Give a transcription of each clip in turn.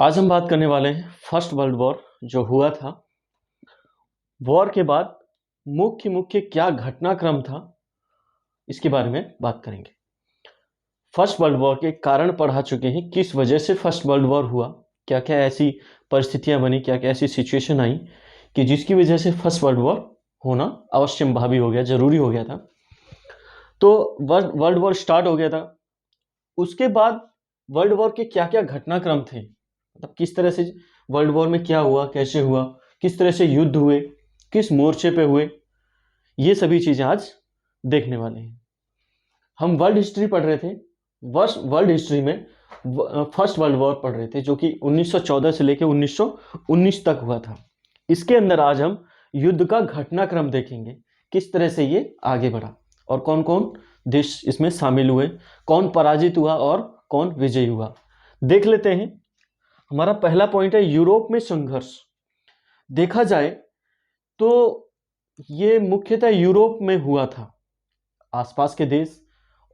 आज हम बात करने वाले हैं फर्स्ट वर्ल्ड वॉर जो हुआ था। वॉर के बाद मुख्य मुख्य क्या घटनाक्रम था, इसके बारे में बात करेंगे। फर्स्ट वर्ल्ड वॉर के कारण पढ़ा चुके हैं, किस वजह से फर्स्ट वर्ल्ड वॉर हुआ, क्या क्या ऐसी परिस्थितियां बनी, क्या क्या ऐसी सिचुएशन आई कि जिसकी वजह से फर्स्ट वर्ल्ड वॉर होना अवश्य भावी हो गया, जरूरी हो गया था। तो वर्ल्ड वॉर स्टार्ट हो गया था। उसके बाद वर्ल्ड वॉर के क्या क्या घटनाक्रम थे, मतलब किस तरह से वर्ल्ड वॉर में क्या हुआ, कैसे हुआ, किस तरह से युद्ध हुए, किस मोर्चे पे हुए, ये सभी चीजें आज देखने वाले हैं। हम वर्ल्ड हिस्ट्री पढ़ रहे थे। वर्ल्ड हिस्ट्री में फर्स्ट वर्ल्ड वॉर पढ़ रहे थे जो कि 1914 से लेकर 1919 तक हुआ था। इसके अंदर आज हम युद्ध का घटनाक्रम देखेंगे, किस तरह से ये आगे बढ़ा और कौन कौन देश इसमें शामिल हुए, कौन पराजित हुआ और कौन विजयी हुआ। देख लेते हैं। हमारा पहला पॉइंट है यूरोप में संघर्ष। देखा जाए तो ये मुख्यतः यूरोप में हुआ था। आसपास के देश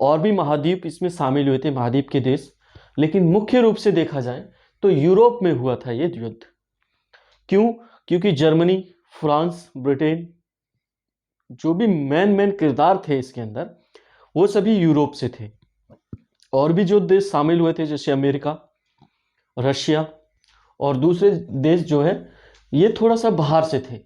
और भी महाद्वीप इसमें शामिल हुए थे, महाद्वीप के देश, लेकिन मुख्य रूप से देखा जाए तो यूरोप में हुआ था ये युद्ध। क्यों? क्योंकि जर्मनी, फ्रांस, ब्रिटेन, जो भी मेन किरदार थे इसके अंदर, वो सभी यूरोप से थे। और भी जो देश शामिल हुए थे जैसे अमेरिका, रशिया और दूसरे देश जो है ये थोड़ा सा बाहर से थे।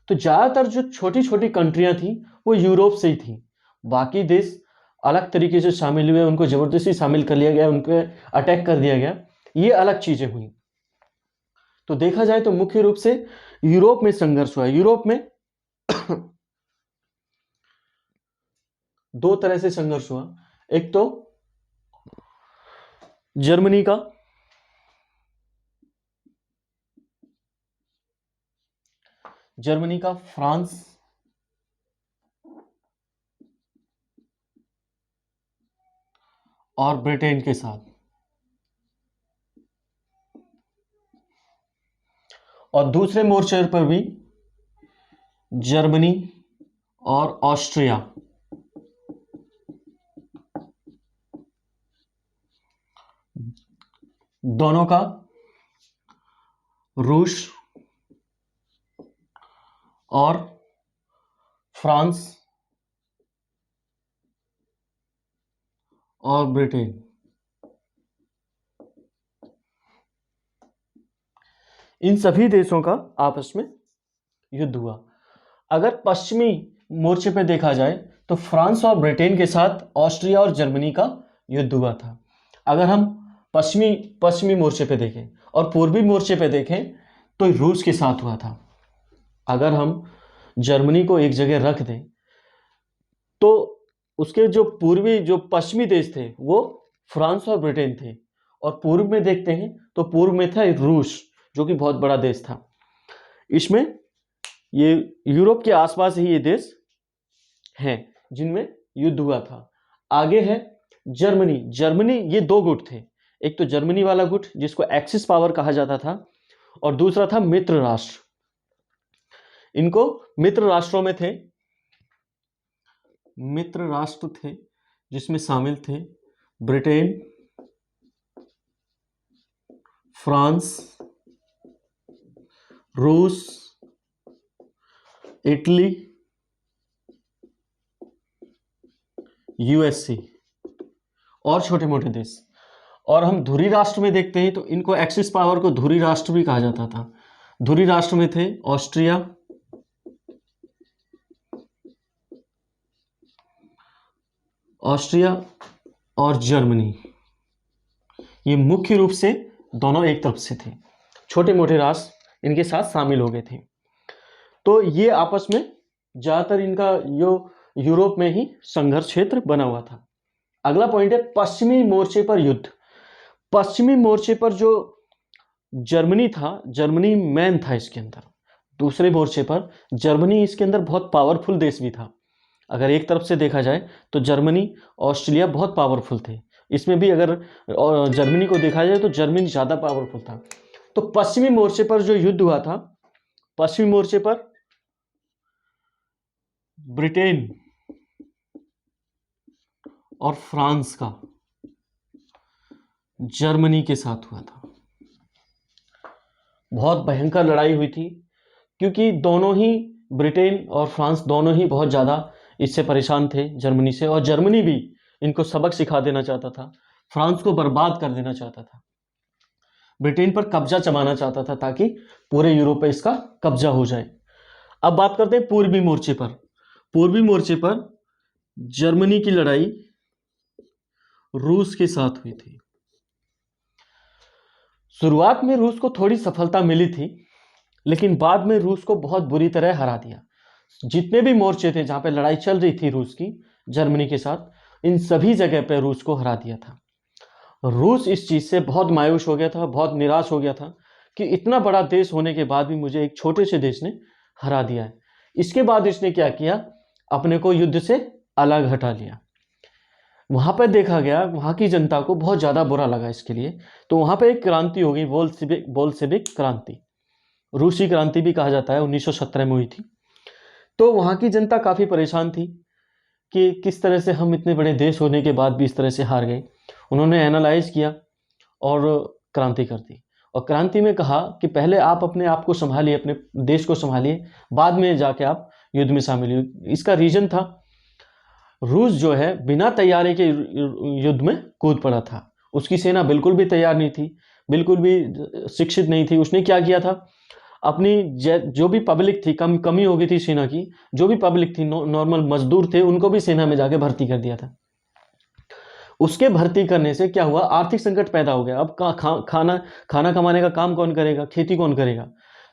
तो ज़्यादातर जो छोटी छोटी कंट्रियां थी वो यूरोप से ही थी। बाकी देश अलग तरीके से शामिल हुए, उनको ज़बरदस्ती शामिल कर लिया गया, उनको अटैक कर दिया गया, ये अलग चीज़ें हुई। तो देखा जाए तो मुख्य रूप से यूरोप में संघर्ष हुआ। यूरोप में दो तरह से संघर्ष हुआ। एक तो जर्मनी का, फ्रांस और ब्रिटेन के साथ, और दूसरे मोर्चे पर भी जर्मनी और ऑस्ट्रिया, दोनों का, रूस और फ्रांस और ब्रिटेन, इन सभी देशों का आपस में युद्ध हुआ। अगर पश्चिमी मोर्चे पर देखा जाए तो फ्रांस और ब्रिटेन के साथ ऑस्ट्रिया और जर्मनी का युद्ध हुआ था। अगर हम पश्चिमी मोर्चे पे देखें और पूर्वी मोर्चे पे देखें तो रूस के साथ हुआ था। अगर हम जर्मनी को एक जगह रख दें तो उसके जो पश्चिमी देश थे वो फ्रांस और ब्रिटेन थे, और पूर्व में देखते हैं तो पूर्व में था रूस जो कि बहुत बड़ा देश था। इसमें ये यूरोप के आसपास ही ये देश हैं जिनमें युद्ध हुआ था। आगे है जर्मनी ये दो गुट थे। एक तो जर्मनी वाला गुट जिसको एक्सिस पावर कहा जाता था, और दूसरा था मित्र राष्ट्र। इनको मित्र राष्ट्रों में थे, मित्र राष्ट्र थे जिसमें शामिल थे ब्रिटेन, फ्रांस, रूस, इटली, यूएसए और छोटे मोटे देश। और हम धुरी राष्ट्र में देखते हैं तो इनको एक्सिस पावर को धुरी राष्ट्र भी कहा जाता था। धुरी राष्ट्र में थे ऑस्ट्रिया, और जर्मनी। ये मुख्य रूप से दोनों एक तरफ से थे, छोटे मोटे राष्ट्र इनके साथ शामिल हो गए थे। तो ये आपस में ज्यादातर इनका जो यूरोप में ही संघर्ष क्षेत्र बना हुआ था। अगला पॉइंट है पश्चिमी मोर्चे पर युद्ध। पश्चिमी मोर्चे पर जो जर्मनी था, जर्मनी मैन था इसके अंदर। दूसरे मोर्चे पर जर्मनी इसके अंदर बहुत पावरफुल देश भी था। अगर एक तरफ से देखा जाए तो जर्मनी, ऑस्ट्रेलिया बहुत पावरफुल थे। इसमें भी अगर जर्मनी को देखा जाए तो जर्मनी ज़्यादा पावरफुल था। तो पश्चिमी मोर्चे पर जो युद्ध हुआ था, पश्चिमी मोर्चे पर ब्रिटेन और फ्रांस का जर्मनी के साथ हुआ था। बहुत भयंकर लड़ाई हुई थी, क्योंकि दोनों ही, ब्रिटेन और फ्रांस दोनों ही बहुत ज़्यादा इससे परेशान थे जर्मनी से, और जर्मनी भी इनको सबक सिखा देना चाहता था, फ्रांस को बर्बाद कर देना चाहता था, ब्रिटेन पर कब्जा जमाना चाहता था ताकि पूरे यूरोप पे इसका कब्जा हो जाए। अब बात करते हैं पूर्वी मोर्चे पर। पूर्वी मोर्चे पर जर्मनी की लड़ाई रूस के साथ हुई थी। शुरुआत में रूस को थोड़ी सफलता मिली थी, लेकिन बाद में रूस को बहुत बुरी तरह हरा दिया। जितने भी मोर्चे थे जहां पे लड़ाई चल रही थी रूस की जर्मनी के साथ, इन सभी जगह पे रूस को हरा दिया था। रूस इस चीज से बहुत मायूस हो गया था, बहुत निराश हो गया था कि इतना बड़ा देश होने के बाद भी मुझे एक छोटे से देश ने हरा दिया है। इसके बाद इसने क्या किया, अपने को युद्ध से अलग हटा लिया। वहां पर देखा गया, वहां की जनता को बहुत ज्यादा बुरा लगा इसके लिए, तो वहां पे एक क्रांति हो गई, बोल्शेविक क्रांति, रूसी क्रांति भी कहा जाता है, 1917 में हुई थी। तो वहां की जनता काफी परेशान थी कि किस तरह से हम इतने बड़े देश होने के बाद भी इस तरह से हार गए। उन्होंने एनालाइज किया और क्रांति कर दी, और क्रांति में कहा कि पहले आप अपने आप को संभालिए, अपने देश को संभालिए, बाद में जाके आप युद्ध में शामिल हुए। इसका रीजन था, रूस जो है बिना तैयारी के युद्ध में कूद पड़ा था। उसकी सेना बिल्कुल भी तैयार नहीं थी, बिल्कुल भी शिक्षित नहीं थी। उसने क्या किया था, अपनी जो भी पब्लिक थी, कमी हो गई थी सेना की, जो भी पब्लिक थी, नॉर्मल मजदूर थे, उनको भी सेना में जाके भर्ती कर दिया था। उसके भर्ती करने से क्या हुआ, आर्थिक संकट पैदा हो गया। अब खाना कमाने का काम कौन करेगा, खेती कौन करेगा?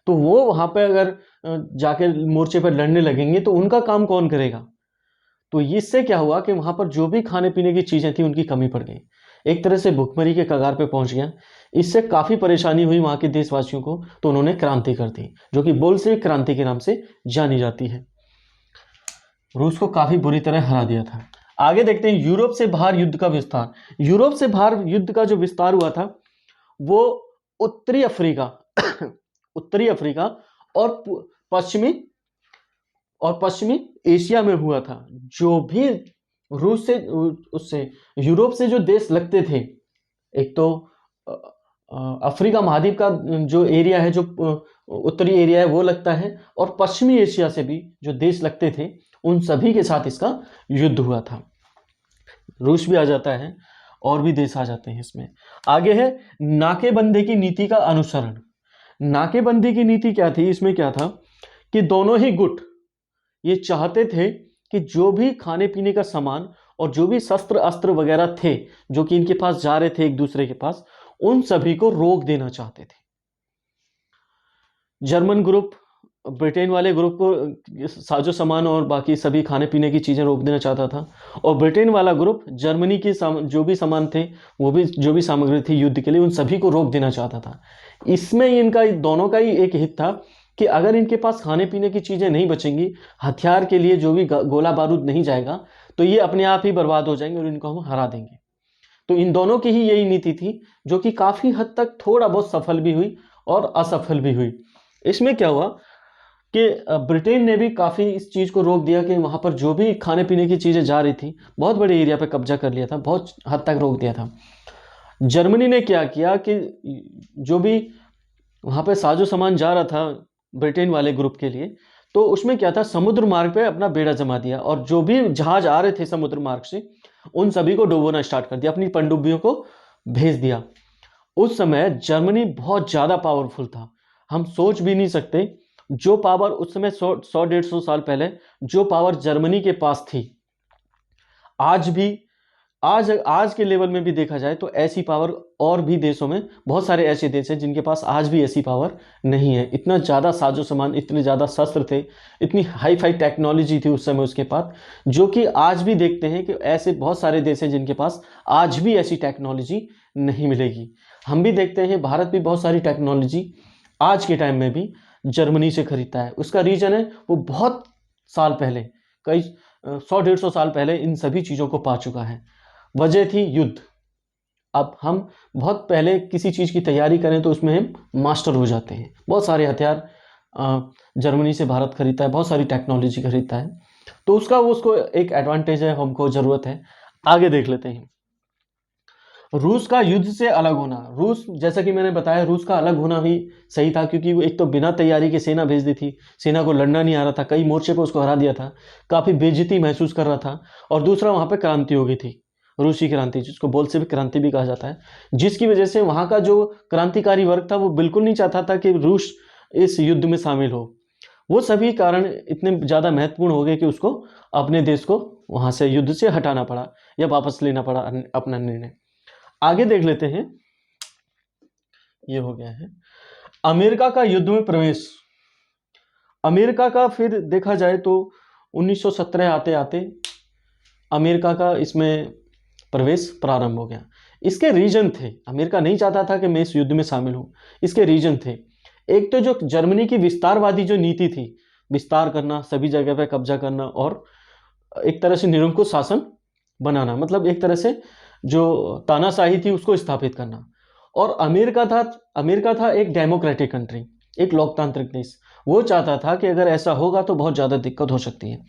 तो वो वहां पे अगर जाके मोर्चे पर लड़ने लगेंगे तो उनका काम कौन करेगा? तो इससे क्या हुआ कि वहां पर जो भी खाने पीने की चीजें थी उनकी कमी पड़ गई, एक तरह से भुखमरी के कगार पे पहुंच गया। इससे काफी परेशानी हुई वहां के देशवासियों को, तो उन्होंने क्रांति कर दी, जो कि बोल्शेविक क्रांति के नाम से जानी जाती है। रूस को काफी बुरी तरह हरा दिया था। आगे देखते हैं यूरोप से बाहर युद्ध का विस्तार। यूरोप से बाहर युद्ध का जो विस्तार हुआ था वो उत्तरी अफ्रीका उत्तरी अफ्रीका और पश्चिमी पश्चिमी एशिया में हुआ था। जो भी रूस से, उससे यूरोप से जो देश लगते थे, एक तो अफ्रीका महाद्वीप का जो एरिया है, जो उत्तरी एरिया है वो लगता है, और पश्चिमी एशिया से भी जो देश लगते थे उन सभी के साथ इसका युद्ध हुआ था। रूस भी आ जाता है और भी देश आ जाते हैं इसमें। आगे है नाकेबंदी की नीति का अनुसरण। नाकेबंदी की नीति क्या थी, इसमें क्या था कि दोनों ही गुट ये चाहते थे कि जो भी खाने पीने का सामान और जो भी शस्त्र अस्त्र वगैरह थे जो कि इनके पास जा रहे थे एक दूसरे के पास, उन सभी को रोक देना चाहते थे। जर्मन ग्रुप ब्रिटेन वाले ग्रुप को साजो सामान और बाकी सभी खाने पीने की चीजें रोक देना चाहता था, और ब्रिटेन वाला ग्रुप जर्मनी के जो भी सामान थे, वो भी जो भी सामग्री थी युद्ध के लिए, उन सभी को रोक देना चाहता था। इसमें इनका दोनों का ही एक हित था कि अगर इनके पास खाने पीने की चीजें नहीं बचेंगी, हथियार के लिए जो भी गोला बारूद नहीं जाएगा, तो ये अपने आप ही बर्बाद हो जाएंगे और इनको हम हरा देंगे। तो इन दोनों की ही यही नीति थी, जो कि काफी हद तक थोड़ा बहुत सफल भी हुई और असफल भी हुई। इसमें क्या हुआ कि ब्रिटेन ने भी काफी इस चीज को रोक दिया कि वहां पर जो भी खाने पीने की चीजें जा रही थी, बहुत बड़े एरिया पे कब्जा कर लिया था, बहुत हद तक रोक दिया था। जर्मनी ने क्या किया कि जो भी वहां पे साजो सामान जा रहा था ब्रिटेन वाले ग्रुप के लिए, तो उसमें क्या था, समुद्र मार्ग पे अपना बेड़ा जमा दिया, और जो भी जहाज आ रहे थे समुद्र मार्ग से उन सभी को डुबोना स्टार्ट कर दिया, अपनी पनडुब्बियों को भेज दिया। उस समय जर्मनी बहुत ज्यादा पावरफुल था, हम सोच भी नहीं सकते जो पावर उस समय 100-150 साल पहले जो पावर जर्मनी के पास थी, आज भी आज के लेवल में भी देखा जाए तो ऐसी पावर और भी देशों में, बहुत सारे ऐसे देश हैं जिनके पास आज भी ऐसी पावर नहीं है। इतना ज़्यादा साजो सामान, इतने ज़्यादा शस्त्र थे, इतनी हाई फाई टेक्नोलॉजी थी उस समय उसके पास, जो कि आज भी देखते हैं कि ऐसे बहुत सारे देश हैं जिनके पास आज भी ऐसी टेक्नोलॉजी नहीं मिलेगी। हम भी देखते हैं भारत भी बहुत सारी टेक्नोलॉजी आज के टाइम में भी जर्मनी से खरीदता है। उसका रीजन है वो बहुत साल पहले, कई 100-150 साल पहले इन सभी चीज़ों को पा चुका है। वजह थी युद्ध। अब हम बहुत पहले किसी चीज़ की तैयारी करें तो उसमें हम मास्टर हो जाते हैं। बहुत सारे हथियार जर्मनी से भारत खरीदता है, बहुत सारी टेक्नोलॉजी खरीदता है, तो उसको एक एडवांटेज है, हमको ज़रूरत है। आगे देख लेते हैं रूस का युद्ध से अलग होना, रूस जैसा कि मैंने बताया रूस का अलग होना ही सही था, क्योंकि वो एक तो बिना तैयारी के सेना भेज दी थी, सेना को लड़ना नहीं आ रहा था, कई मोर्चे पर उसको हरा दिया था, काफ़ी बेइज्जती महसूस कर रहा था। और दूसरा वहाँ पे क्रांति हो गई थी, रूसी क्रांति, जिसको बोल्शेविक क्रांति भी कहा जाता है, जिसकी वजह से वहाँ का जो क्रांतिकारी वर्ग था वो बिल्कुल नहीं चाहता था कि रूस इस युद्ध में शामिल हो। वो सभी कारण इतने ज़्यादा महत्वपूर्ण हो गए कि उसको अपने देश को वहाँ से युद्ध से हटाना पड़ा या वापस लेना पड़ा अपना निर्णय। आगे देख लेते हैं, ये हो गया है अमेरिका का युद्ध में प्रवेश। अमेरिका का फिर देखा जाए तो 1917 आते आते अमेरिका का इसमें प्रवेश प्रारंभ हो गया। इसके रीजन थे, अमेरिका नहीं चाहता था कि मैं इस युद्ध में शामिल हूं, इसके रीजन थे। एक तो जो जर्मनी की विस्तारवादी जो नीति थी, विस्तार करना, सभी जगह पे कब्जा करना और एक तरह से निरंकुश शासन बनाना, मतलब एक तरह से जो तानाशाही थी उसको स्थापित करना। और अमेरिका था एक डेमोक्रेटिक कंट्री, एक लोकतांत्रिक देश। वो चाहता था कि अगर ऐसा होगा तो बहुत ज़्यादा दिक्कत हो सकती है,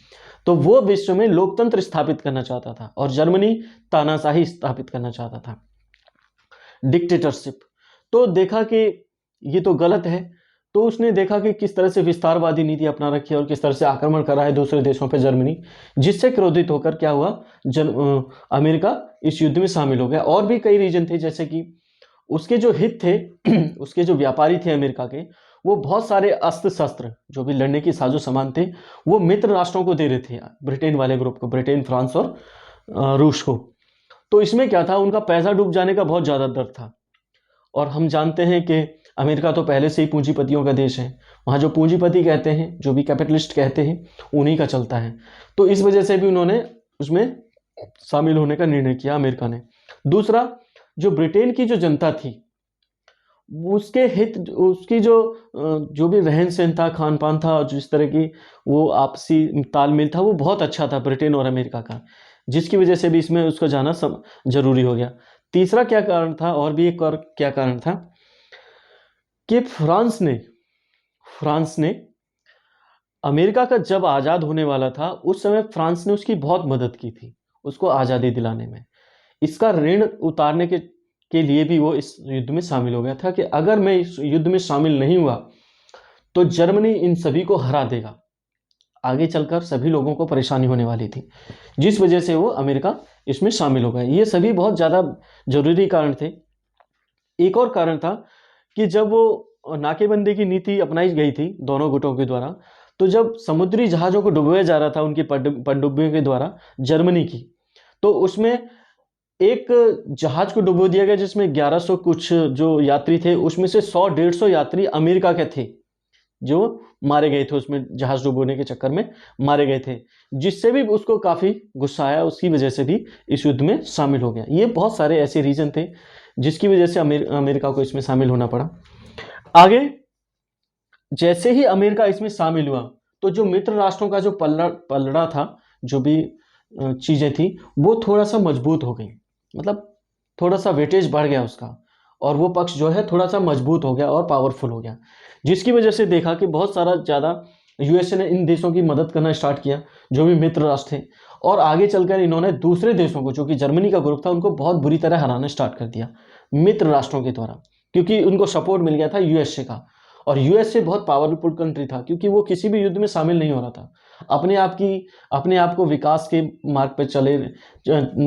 तो वो विश्व में लोकतंत्र स्थापित करना चाहता था और जर्मनी तानाशाही स्थापित करना चाहता था, डिक्टेटरशिप। तो देखा कि ये तो गलत है, तो उसने देखा कि किस तरह से विस्तारवादी नीति अपना रखी है और किस तरह से आक्रमण कर रहा है दूसरे देशों पर जर्मनी, जिससे क्रोधित होकर क्या हुआ, अमेरिका इस युद्ध में शामिल हो गया। और भी कई रीजन थे, जैसे कि उसके जो हित थे उसके जो व्यापारी थे अमेरिका के, वो बहुत सारे अस्त्र शस्त्र जो भी लड़ने की साजो सामान थे वो मित्र राष्ट्रों को दे रहे थे, ब्रिटेन वाले ग्रुप को, ब्रिटेन, फ्रांस और रूस को। तो इसमें क्या था, उनका पैसा डूब जाने का बहुत ज़्यादा डर था। और हम जानते हैं कि अमेरिका तो पहले से ही पूंजीपतियों का देश है, वहाँ जो पूंजीपति कहते हैं, जो भी कैपिटलिस्ट कहते हैं, उन्हीं का चलता है। तो इस वजह से भी उन्होंने उसमें शामिल होने का निर्णय किया अमेरिका ने। दूसरा, जो ब्रिटेन की जो जनता थी उसके हित, उसकी जो भी रहन सहन था, खान पान था, जिस तरह की वो आपसी तालमेल था, वो बहुत अच्छा था ब्रिटेन और अमेरिका का, जिसकी वजह से भी इसमें उसको जाना जरूरी हो गया। तीसरा क्या कारण था, और भी एक और क्या कारण था, कि फ्रांस ने अमेरिका का जब आज़ाद होने वाला था उस समय फ्रांस ने उसकी बहुत मदद की थी उसको आज़ादी दिलाने में। इसका ऋण उतारने के लिए भी वो इस युद्ध में शामिल हो गया था कि अगर मैं इस युद्ध में शामिल नहीं हुआ तो जर्मनी इन सभी को हरा देगा, आगे चलकर सभी लोगों को परेशानी होने वाली थी, जिस वजह से वो अमेरिका इसमें शामिल हो गया। ये सभी बहुत ज़्यादा जरूरी कारण थे। एक और कारण था कि जब वो नाकेबंदी की नीति अपनाई गई थी दोनों गुटों के द्वारा, तो जब समुद्री जहाज़ों को डुबोया जा रहा था उनकी पनडुब्बियों के द्वारा जर्मनी की, तो उसमें एक जहाज को डुबो दिया गया जिसमें 1100 कुछ जो यात्री थे, उसमें से 100-150 यात्री अमेरिका के थे जो मारे गए थे, उसमें जहाज डुबोने के चक्कर में मारे गए थे, जिससे भी उसको काफ़ी गुस्सा आया, उसकी वजह से भी इस युद्ध में शामिल हो गया। ये बहुत सारे ऐसे रीजन थे जिसकी वजह से अमेरिका को इसमें शामिल होना पड़ा। आगे जैसे ही अमेरिका इसमें शामिल हुआ तो जो मित्र राष्ट्रों का जो पलड़ा था, जो भी चीज़ें थी, वो थोड़ा सा मजबूत हो गई, मतलब थोड़ा सा वेटेज बढ़ गया उसका, और वो पक्ष जो है थोड़ा सा मजबूत हो गया और पावरफुल हो गया, जिसकी वजह से देखा कि बहुत सारा ज़्यादा यूएसए ने इन देशों की मदद करना स्टार्ट किया जो भी मित्र राष्ट्र थे, और आगे चलकर इन्होंने दूसरे देशों को, जो कि जर्मनी का ग्रुप था, उनको बहुत बुरी तरह हराना स्टार्ट कर दिया मित्र राष्ट्रों के द्वारा, क्योंकि उनको सपोर्ट मिल गया था यूएसए का। और यूएसए बहुत पावरफुल कंट्री था क्योंकि वो किसी भी युद्ध में शामिल नहीं हो रहा था, अपने आप को विकास के मार्ग पर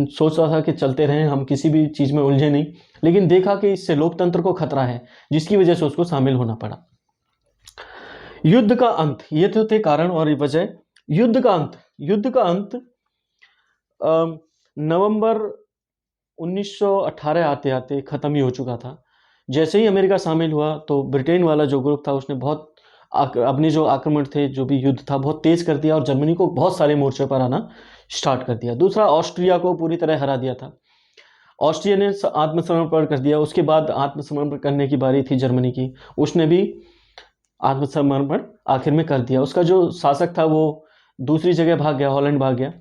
सोच रहा था कि चलते रहें, हम किसी भी चीज़ में उलझे नहीं, लेकिन देखा कि इससे लोकतंत्र को खतरा है, जिसकी वजह से उसको शामिल होना पड़ा। युद्ध का अंत, ये तो थे कारण और वजह। युद्ध का अंत नवंबर 1918 आते आते ख़त्म ही हो चुका था। जैसे ही अमेरिका शामिल हुआ तो ब्रिटेन वाला जो ग्रुप था उसने बहुत अपने जो आक्रमण थे, जो भी युद्ध था, बहुत तेज कर दिया और जर्मनी को बहुत सारे मोर्चे पर आना स्टार्ट कर दिया। दूसरा, ऑस्ट्रिया को पूरी तरह हरा दिया था, ऑस्ट्रिया ने आत्मसमर्पण कर दिया। उसके बाद आत्मसमर्पण करने की बारी थी जर्मनी की, उसने भी आत्मसमर्पण आखिर में कर दिया। उसका जो शासक था वो दूसरी जगह भाग गया, हॉलैंड भाग गया,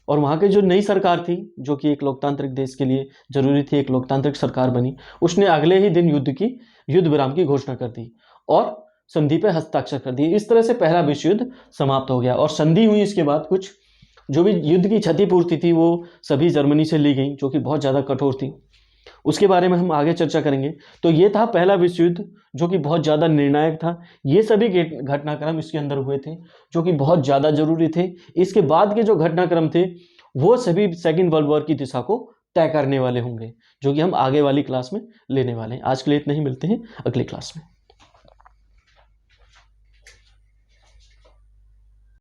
और वहाँ की जो नई सरकार थी, जो कि एक लोकतांत्रिक देश के लिए जरूरी थी, एक लोकतांत्रिक सरकार बनी, उसने अगले ही दिन युद्ध विराम की घोषणा कर दी और संधि पे हस्ताक्षर कर दिए। इस तरह से पहला विश्व युद्ध समाप्त हो गया। और संधि हुई इसके बाद कुछ जो भी युद्ध की क्षतिपूर्ति थी वो सभी जर्मनी से ली गई, जो कि बहुत ज़्यादा कठोर थी। उसके बारे में हम आगे चर्चा करेंगे। तो ये था पहला विश्व युद्ध जो कि बहुत ज़्यादा निर्णायक था। ये सभी घटनाक्रम इसके अंदर हुए थे जो कि बहुत ज़्यादा जरूरी थे। इसके बाद के जो घटनाक्रम थे वो सभी सेकेंड वर्ल्ड वॉर की दिशा को तय करने वाले होंगे, जो कि हम आगे वाली क्लास में लेने वाले हैं। आज के लिए इतना ही, मिलते हैं अगली क्लास में।